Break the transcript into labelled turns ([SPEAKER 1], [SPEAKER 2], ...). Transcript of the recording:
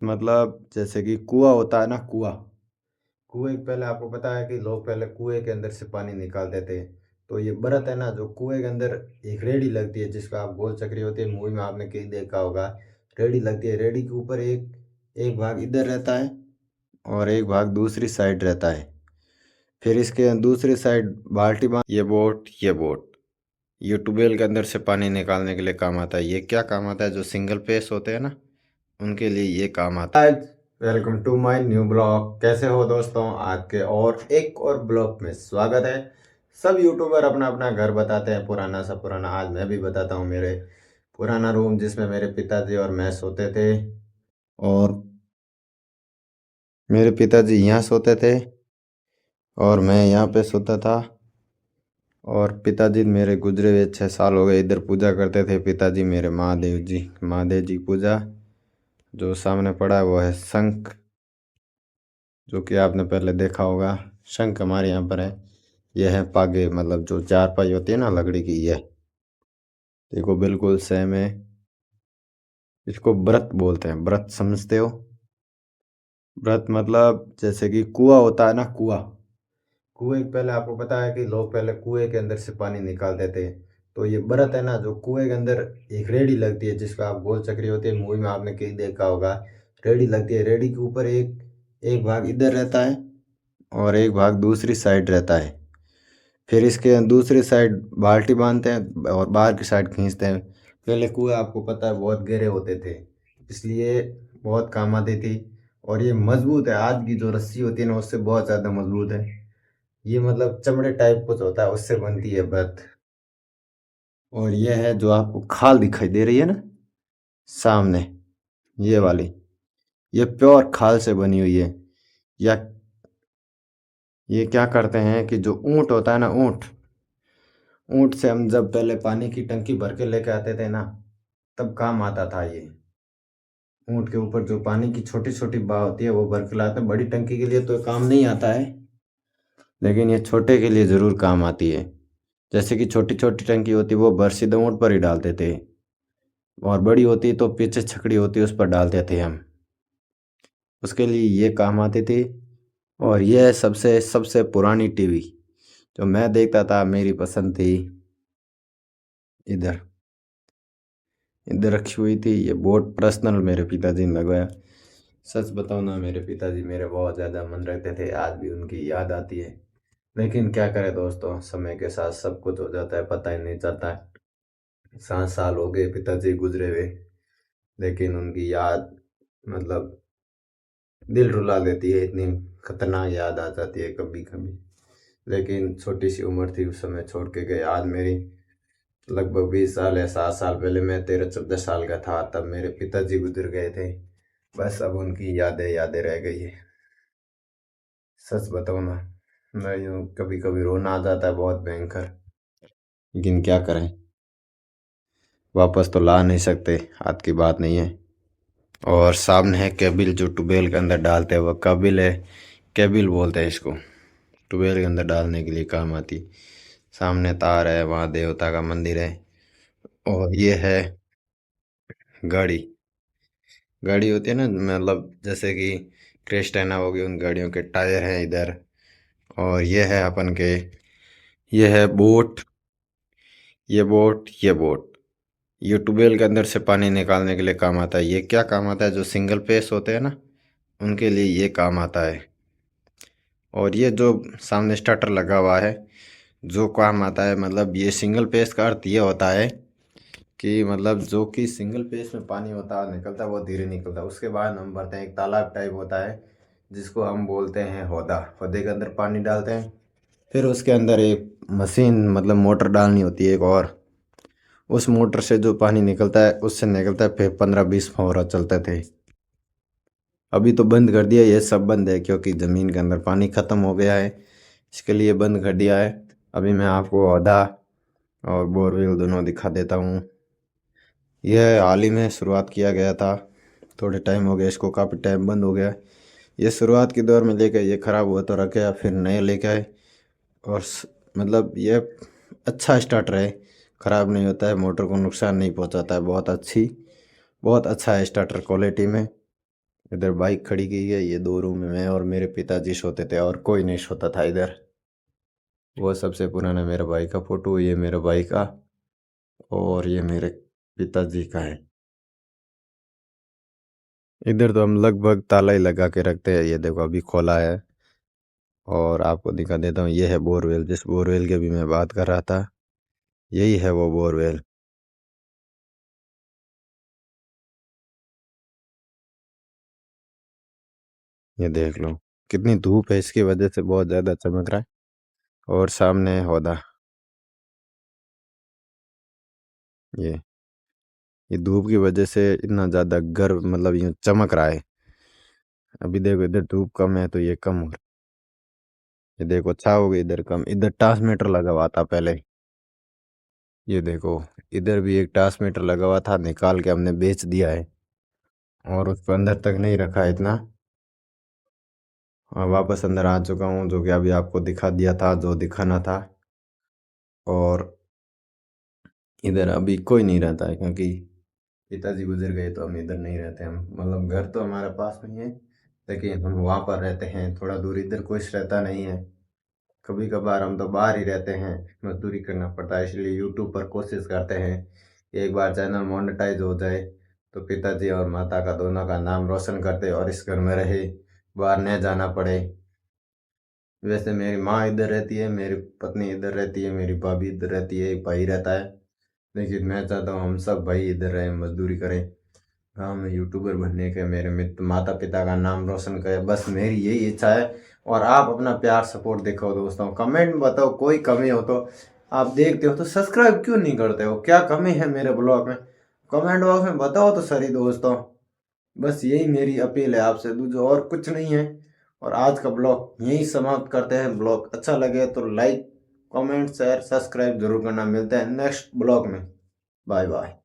[SPEAKER 1] मतलब जैसे कि कुआँ होता है ना, कुआँ। कुएँ पहले आपको पता है कि लोग पहले कुएँ के अंदर से पानी निकालते थे। तो ये बरत है ना, जो कुएँ के अंदर एक रेडी लगती है जिसको आप गोल चक्री होती है, मूवी में आपने कहीं देखा होगा। रेडी लगती है, रेडी के ऊपर एक एक भाग इधर रहता है और एक भाग दूसरी साइड रहता है। फिर इसके दूसरी साइड बाल्टी बाँध, ये ट्यूबवेल के अंदर से पानी निकालने के लिए काम आता है। ये क्या काम आता है, जो सिंगल फेस होते हैं ना, उनके लिए ये काम आता है। Welcome to my new blog. कैसे हो दोस्तों? आज के और एक और ब्लॉग में स्वागत है। सब यूट्यूबर अपना अपना घर बताते हैं, पुराना सा पुराना। आज मैं भी बताता हूँ मेरे पुराना रूम जिसमें मेरे पिताजी और मैं सोते थे। और मेरे पिताजी यहाँ सोते थे और मैं यहाँ पे सोता था। और पिताजी मेरे गुजरे हुए 6 साल हो गए। इधर पूजा करते थे पिताजी मेरे, महादेव जी पूजा। जो सामने पड़ा है वो है शंख, जो कि आपने पहले देखा होगा। शंख हमारे यहाँ पर है। यह है पागे, मतलब जो चारपाई होती है ना लकड़ी की, यह देखो बिल्कुल सेम है। इसको व्रत बोलते हैं। व्रत समझते हो? व्रत मतलब जैसे कि कुआँ होता है ना, कुआँ। कुएं पहले आपको पता है कि लोग पहले कुएं के अंदर से पानी निकालते थे। तो ये बरत है ना, जो कुएं के अंदर एक रेडी लगती है जिसको आप गोल चक्री होती है, मूवी में आपने कहीं देखा होगा। रेडी लगती है, रेडी के ऊपर एक एक भाग इधर रहता है और एक भाग दूसरी साइड रहता है। फिर इसके दूसरी साइड बाल्टी बांधते हैं और बाहर की साइड खींचते हैं। पहले कुएं आपको पता है बहुत गहरे होते थे, इसलिए बहुत काम आती थी। और ये मजबूत है, आज की जो रस्सी होती है ना उससे बहुत ज़्यादा मजबूत है। ये मतलब चमड़े टाइप कुछ होता है, उससे बनती है बर्थ। और ये है जो आपको खाल दिखाई दे रही है ना सामने, ये वाली, ये प्योर खाल से बनी हुई है। या ये क्या करते हैं कि जो ऊंट होता है ना, ऊंट ऊंट से हम जब पहले पानी की टंकी भर के लेके आते थे ना, तब काम आता था ये। ऊंट के ऊपर जो पानी की छोटी छोटी बा होती है वो भर के लाते हैं। बड़ी टंकी के लिए तो काम नहीं आता है, लेकिन ये छोटे के लिए ज़रूर काम आती है। जैसे कि छोटी छोटी टंकी होती है वो भर सीधे ऊंट पर ही डालते थे, और बड़ी होती तो पीछे छकड़ी होती उस पर डालते थे हम। उसके लिए ये काम आती थी। और यह सबसे सबसे पुरानी टीवी जो मैं देखता था, मेरी पसंद थी, इधर इधर रखी हुई थी। ये बोर्ड पर्सनल मेरे पिताजी ने लगवाया। सच बताओ ना, मेरे पिताजी मेरे बहुत ज़्यादा मन रखते थे, आज भी उनकी याद आती है। लेकिन क्या करें दोस्तों, समय के साथ सब कुछ हो जाता है, पता ही नहीं चलता है। 7 साल हो गए पिताजी गुजरे हुए, लेकिन उनकी याद मतलब दिल रुला देती है। इतनी खतरनाक याद आ जाती है कभी कभी। लेकिन छोटी सी उम्र थी उस समय छोड़ के गए। आज मेरी लगभग 20 साल या 7 साल पहले मैं 13-14 साल का था, तब मेरे पिताजी गुजर गए थे। बस अब उनकी यादें यादें रह गई है। सच बताऊँ ना, मैं यूँ कभी कभी रोना आ जाता है बहुत भयंकर। लेकिन क्या करें, वापस तो ला नहीं सकते, हाथ की बात नहीं है। और सामने है केबिल, जो ट्यूबवेल के अंदर डालते हैं, वो काबिल है, केबिल बोलते हैं इसको। ट्यूबवेल के अंदर डालने के लिए काम आती। सामने तार है, वहाँ देवता का मंदिर है। और ये है गाड़ी। गाड़ी होती है ना, मतलब जैसे कि क्रिस्टाना हो गई, उन गाड़ियों के टायर हैं इधर। और ये है अपन के, ये है बोट, ये ट्यूबवेल के अंदर से पानी निकालने के लिए काम आता है। ये क्या काम आता है, जो सिंगल फेस होते हैं ना, उनके लिए ये काम आता है। और ये जो सामने स्टार्टर लगा हुआ है, जो काम आता है, मतलब ये सिंगल फेस का अर्थ ये होता है कि मतलब जो कि सिंगल फेस में पानी होता है निकलता है वो धीरे निकलता है। उसके बाद हम भरते हैं, एक तालाब टाइप होता है जिसको हम बोलते हैं हौदा। हौदे के अंदर पानी डालते हैं, फिर उसके अंदर एक मशीन, मतलब मोटर डालनी होती है एक, और उस मोटर से जो पानी निकलता है उससे निकलता है। फिर 15-20 फव्वारा चलते थे। अभी तो बंद कर दिया, ये सब बंद है क्योंकि ज़मीन के अंदर पानी ख़त्म हो गया है, इसके लिए बंद कर दिया है। अभी मैं आपको हौदा और बोरवेल दोनों दिखा देता हूँ। यह हाल ही में शुरुआत किया गया था, थोड़े टाइम हो गया इसको, काफ़ी टाइम बंद हो गया। ये शुरुआत के दौर में लेके ये ख़राब हुआ तो रखे, या फिर नए लेके आए। और मतलब ये अच्छा स्टार्टर है, ख़राब नहीं होता है, मोटर को नुकसान नहीं पहुंचाता है। बहुत अच्छा है स्टार्टर क्वालिटी में। इधर बाइक खड़ी की है, ये 2 रूम में मैं और मेरे पिताजी सोते थे और कोई नहीं सोता था इधर। वो सबसे पुराना मेरे भाई का फोटो, ये मेरे भाई का और ये मेरे पिताजी का है। इधर तो हम लगभग ताला ही लगा के रखते हैं। ये देखो अभी खोला है और आपको दिखा देता हूँ। ये है बोरवेल, जिस बोरवेल की भी मैं बात कर रहा था, यही है वो बोरवेल। ये देख लो कितनी धूप है, इसकी वजह से बहुत ज़्यादा चमक रहा है। और सामने है हौदा। ये धूप की वजह से इतना ज़्यादा घर मतलब यूँ चमक रहा है। अभी देखो इधर धूप कम है तो ये कम हो रहा है। ये देखो छा हो गई, इधर कम। इधर ट्रांसमीटर लगा हुआ था पहले। ये देखो इधर भी एक ट्रांसमीटर लगा हुआ था, निकाल के हमने बेच दिया है और उसको अंदर तक नहीं रखा है इतना। और वापस अंदर आ चुका हूँ, जो कि अभी आपको दिखा दिया था जो दिखाना था। और इधर अभी कोई नहीं रहता है क्योंकि पिताजी गुजर गए तो हम इधर नहीं रहते। हम मतलब घर तो हमारे पास में ही है, लेकिन हम वहाँ पर रहते हैं थोड़ा दूर। इधर कोई रहता नहीं है। कभी कभार हम तो बाहर ही रहते हैं, मजदूरी करना पड़ता है। इसलिए यूट्यूब पर कोशिश करते हैं एक बार चैनल मोनेटाइज हो जाए तो पिताजी और माता का दोनों का नाम रोशन करते और इस घर में रहे, बाहर न जाना पड़े। वैसे मेरी माँ इधर रहती है, मेरी पत्नी इधर रहती है, मेरी भाभी इधर रहती है, एक भाई रहता है। लेकिन मैं चाहता हूँ हम सब भाई इधर रहें, मजदूरी करें, गाँव में यूट्यूबर बनने के, मेरे मित्र माता पिता का नाम रोशन करे, बस मेरी यही इच्छा है। और आप अपना प्यार सपोर्ट दिखाओ दोस्तों, कमेंट में बताओ कोई कमी हो तो। आप देखते हो तो सब्सक्राइब क्यों नहीं करते हो, क्या कमी है मेरे ब्लॉग में, कमेंट बॉक्स में बताओ तो सही दोस्तों। बस यही मेरी अपील है आपसे, दूसरा और कुछ नहीं है। और आज का ब्लॉग यहीं समाप्त करते हैं। ब्लॉग अच्छा लगे तो लाइक कमेंट शेयर सब्सक्राइब जरूर करना। मिलते हैं नेक्स्ट ब्लॉग में। Bye bye.